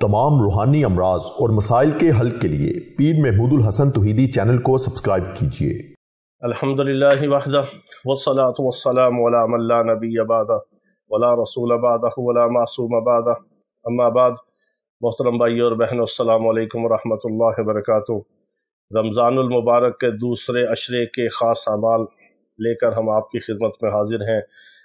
तमाम रूहानी अमराज और मसाइल के हल के लिए पीर महमूद उल हसन तौहीदी चैनल को सब्सक्राइब कीजिए। अल्हम्दुलिल्लाहि वहदह वस्सलातु वस्सलामु अला मन ला नबिय्य बअदह वला रसूल बअदहु वला मासूम बअदह, अम्मा बाद। मोहतरम भाई और बहनों, अस्सलामु अलैकुम वरहमतुल्लाहि वबरकातुहू। रमज़ानुल मुबारक के दूसरे अशरे के ख़ास अमाल लेकर हम आपकी खिदमत में हाजिर हैं।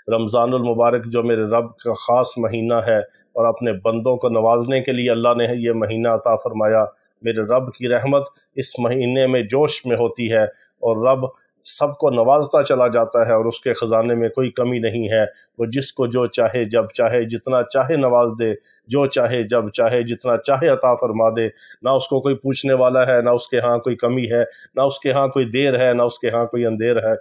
रमज़ानुल मुबारक जो मेरे रब का ख़ास महीना है और अपने बंदों को नवाजने के लिए अल्लाह ने ये महीना अता फरमाया। मेरे रब की रहमत इस महीने में जोश में होती है और रब सबको नवाजता चला जाता है और उसके ख़जाने में कोई कमी नहीं है। वो जिसको जो चाहे जब चाहे जितना चाहे नवाज दे, जो चाहे जब चाहे जितना चाहे अता फरमा दे। ना उसको कोई पूछने वाला है, ना उसके यहाँ कोई कमी है, ना उसके यहाँ कोई देर है, ना उसके यहाँ कोई अंधेर है।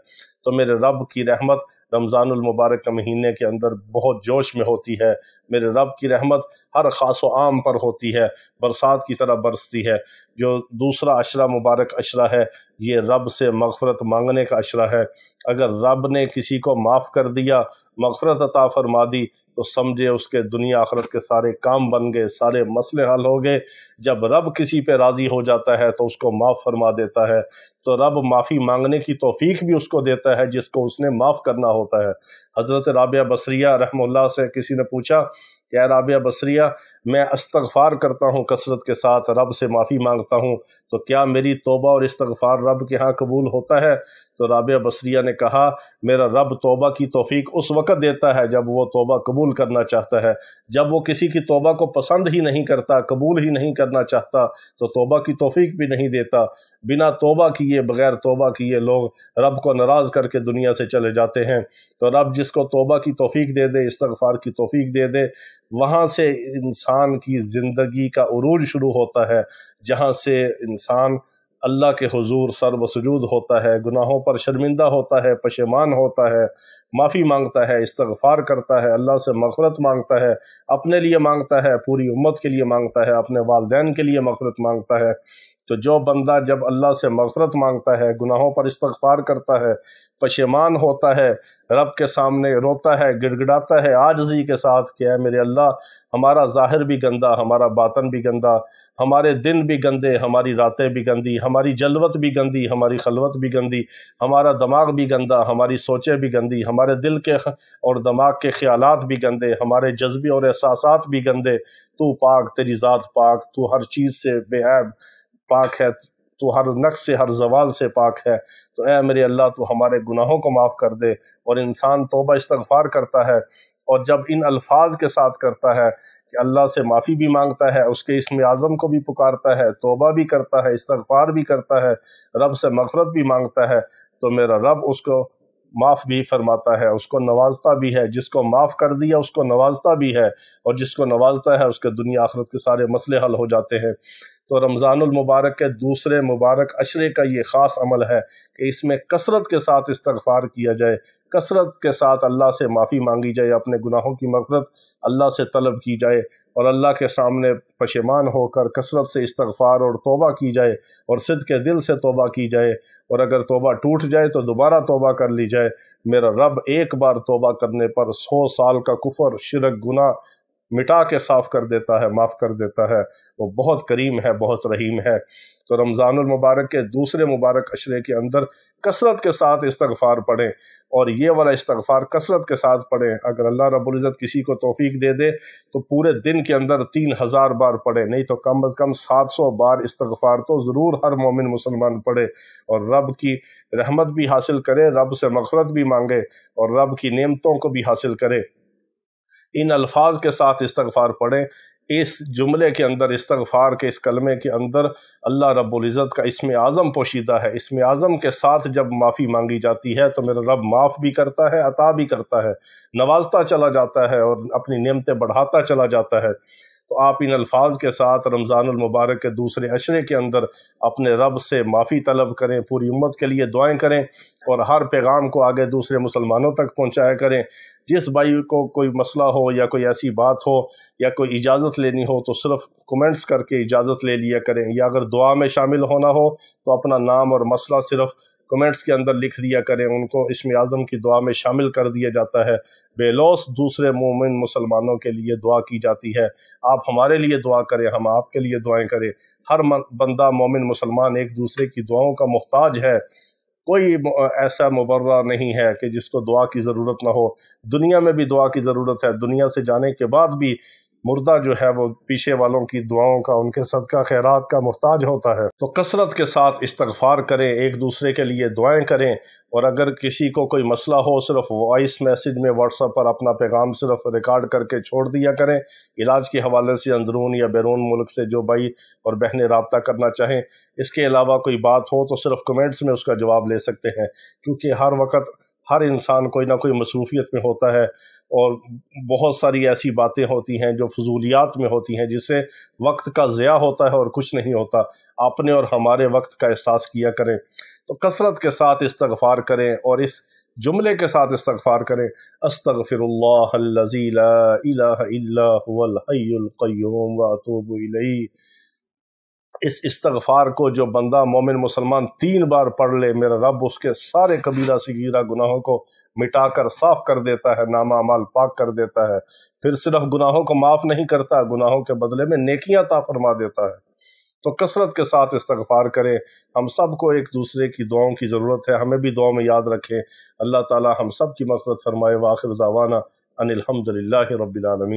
तो मेरे रब की रहमत रमज़ानुल मुबारक के महीने के अंदर बहुत जोश में होती है। मेरे रब की रहमत हर ख़ास व आम पर होती है, बरसात की तरह बरसती है। जो दूसरा अशरा मुबारक अशरा है, ये रब से मग़फ़रत मांगने का अशरा है। अगर रब ने किसी को माफ़ कर दिया, मग़फ़रत अता फरमा दी, तो समझे उसके दुनिया आखिरत के सारे काम बन गए, सारे मसले हल हो गए। जब रब किसी पे राज़ी हो जाता है तो उसको माफ़ फरमा देता है। तो रब माफ़ी मांगने की तौफ़ीक भी उसको देता है जिसको उसने माफ़ करना होता है। हज़रत राबिया बसरिया रहमतुल्लाह से किसी ने पूछा, क्या राबिया बसरिया, मैं इस्तग़फ़ार करता हूँ कसरत के साथ, रब से माफ़ी मांगता हूँ, तो क्या मेरी तौबा और इस्तग़फ़ार रब के यहाँ कबूल होता है? तो राबिया बसरिया ने कहा, मेरा रब तौबा की तौफ़ीक उस वक़्त देता है जब वो तौबा कबूल करना चाहता है। जब वो किसी की तौबा को पसंद ही नहीं करता, कबूल ही नहीं करना चाहता, तो तौबा की तौफ़ीक भी नहीं देता। बिना तौबा किए, बग़ैर तौबा किए लोग रब को नाराज़ करके दुनिया से चले जाते हैं। तो रब जिसको तौबा की तौफ़ीक दे दे, इस्तग़फ़ार की तौफ़ीक दे दे, वहाँ से इंसान की ज़िंदगी का उरूज शुरू होता है, जहाँ से इंसान अल्लाह के हुजूर सर व सुजूद होता है, गुनाहों पर शर्मिंदा होता है, पशेमान होता है, माफ़ी मांगता है, इस्तग़फ़ार करता है, अल्लाह से मग़फ़रत मांगता है, अपने लिए मांगता है, पूरी उम्मत के लिए मांगता है, अपने वालिदैन के लिए मग़फ़रत मांगता है। तो जो बंदा जब अल्लाह से मग़फ़रत मांगता है, गुनाहों पर इस्तग़फ़ार करता है, पशेमान होता है, रब के सामने रोता है, गिड़गिड़ाता है आजिज़ी के साथ कि ऐ मेरे अल्लाह, हमारा ज़ाहिर भी गंदा, हमारा बातन भी गंदा, हमारे दिन भी गंदे, हमारी रातें भी गंदी, हमारी जलवत भी गंदी, हमारी खलवत भी गंदी, हमारा दिमाग भी गंदा, हमारी सोचें भी गंदी, हमारे दिल के और दिमाग के ख़यालात भी गंदे, हमारे जज्बे और एहसासात भी गंदे। तू पाक, तेरी ज़ात पाक, तू हर चीज़ से बेऐब पाक है, तू हर नक्स से, हर ज़वाल से पाक है। तो ऐ मेरे अल्लाह, तू हमारे गुनाहों को माफ़ कर दे। और इंसान तौबा इस्तग़फ़ार करता है, और जब इन अल्फाज के साथ करता है कि अल्लाह से माफ़ी भी मांगता है, उसके इस्म आज़म को भी पुकारता है, तौबा भी करता है, इस्तग़फ़ार भी करता है, रब से मग़फ़रत भी मांगता है, तो मेरा रब उसको माफ़ भी फरमाता है, उसको नवाजता भी है। जिसको माफ़ कर दिया उसको नवाजता भी है, और जिसको नवाजता है उसके दुनिया आखिरत के सारे मसले हल हो जाते हैं। तो रमज़ानुल मुबारक के दूसरे मुबारक अशरे का ये ख़ास अमल है कि इसमें कसरत के साथ इस्तग़फ़ार किया जाए, कसरत के साथ अल्लाह से माफ़ी मांगी जाए, अपने गुनाहों की मग़फ़रत अल्लाह से तलब की जाए, और अल्लाह के सामने पशेमान होकर कसरत से इस्तग़फ़ार और तौबा की जाए, और सिद्क़ के दिल से तौबा की जाए। और अगर तौबा टूट जाए तो दोबारा तौबा कर ली जाए। मेरा रब एक बार तौबा करने पर 100 साल का कुफ़र, शिरक, गुनाह मिटा के साफ़ कर देता है, माफ़ कर देता है। वो बहुत करीम है, बहुत रहीम है। तो रमज़ानुल मुबारक के दूसरे मुबारक अशरे के अंदर कसरत के साथ इस्तग़फ़ार पढ़ें, और ये वाला इस्तग़फ़ार कसरत के साथ पढ़ें। अगर अल्लाह रब्बुल इज़्ज़त किसी को तौफ़ीक दे दे तो पूरे दिन के अंदर 3000 बार पढ़े, नहीं तो कम अज़ कम 700 बार इस्तग़फ़ार तो ज़रूर हर मोमिन मुसलमान पढ़े, और रब की रहमत भी हासिल करे, रब से मग़फ़रत भी मांगे, और रब की नेमतों को भी हासिल करे। इन अल्फाज के साथ इस्तग़फ़ार पढ़ें। इस जुमले के अंदर, इस्तग़फ़ार के इस कलमे के अंदर अल्लाह रब्बुल इज़्ज़त का इस्म आज़म पोशीदा है। इस्म आज़म के साथ जब माफ़ी मांगी जाती है तो मेरा रब माफ़ भी करता है, अता भी करता है, नवाजता चला जाता है और अपनी नेमतें बढ़ाता चला जाता है। तो आप इन अल्फाज के साथ रमज़ानुल मुबारक के दूसरे अशरे के अंदर अपने रब से माफ़ी तलब करें, पूरी उम्मत के लिए दुआएं करें, और हर पैगाम को आगे दूसरे मुसलमानों तक पहुँचाया करें। जिस भाई को कोई मसला हो या कोई ऐसी बात हो या कोई इजाज़त लेनी हो तो सिर्फ़ कमेंट्स करके इजाज़त ले लिया करें, या अगर दुआ में शामिल होना हो तो अपना नाम और मसला सिर्फ़ कमेंट्स के अंदर लिख दिया करें, उनको इस्म आज़म की दुआ में शामिल कर दिया जाता है। बेलौस दूसरे मोमिन मुसलमानों के लिए दुआ की जाती है। आप हमारे लिए दुआ करें, हम आपके लिए दुआएं करें। हर बंदा मोमिन मुसलमान एक दूसरे की दुआओं का मोहताज है। कोई ऐसा मुबर्रा नहीं है कि जिसको दुआ की ज़रूरत ना हो। दुनिया में भी दुआ की ज़रूरत है, दुनिया से जाने के बाद भी मुर्दा जो है वो पीछे वालों की दुआओं का, उनके सदका खैरात का मोहताज होता है। तो कसरत के साथ इस्तगफार करें, एक दूसरे के लिए दुआएं करें। और अगर किसी को कोई मसला हो, सिर्फ वॉइस मैसेज में व्हाट्सएप पर अपना पैगाम सिर्फ रिकॉर्ड करके छोड़ दिया करें। इलाज के हवाले से अंदरून या बैरून मुल्क से जो भाई और बहनें रब्ता करना चाहें, इसके अलावा कोई बात हो तो सिर्फ कमेंट्स में उसका जवाब ले सकते हैं, क्योंकि हर वक्त हर इंसान कोई ना कोई मसरूफियत में होता है और बहुत सारी ऐसी बातें होती हैं जो फजूलियात में होती हैं, जिससे वक्त का ज़िया होता है और कुछ नहीं होता। अपने और हमारे वक्त का एहसास किया करें। तो कसरत के साथ इस्तगफार करें और इस जुमले के साथ इस्तगफार करें, अस्तगफिरुल्लाहल्लज़ी ला इलाहा इल्ला हुवल हय्युल क़य्यूम व अतूबु इलैहि। इस इस्तगफार को जो बंदा मोमिन मुसलमान 3 बार पढ़ ले, मेरा रब उसके सारे कबीरा सगीरा गुनाहों को मिटाकर साफ़ कर देता है, नामा अमाल पाक कर देता है। फिर सिर्फ गुनाहों को माफ़ नहीं करता, गुनाहों के बदले में नेकियां अता फरमा देता है। तो कसरत के साथ इस्तगफार करें। हम सब को एक दूसरे की दुआओं की ज़रूरत है, हमें भी दुआ में याद रखें। अल्लाह ताला हम सब की मग़फ़िरत फरमाए। व आखिर दावाना अनिल हम्दुलिल्लाहि रब्बिल आलमीन।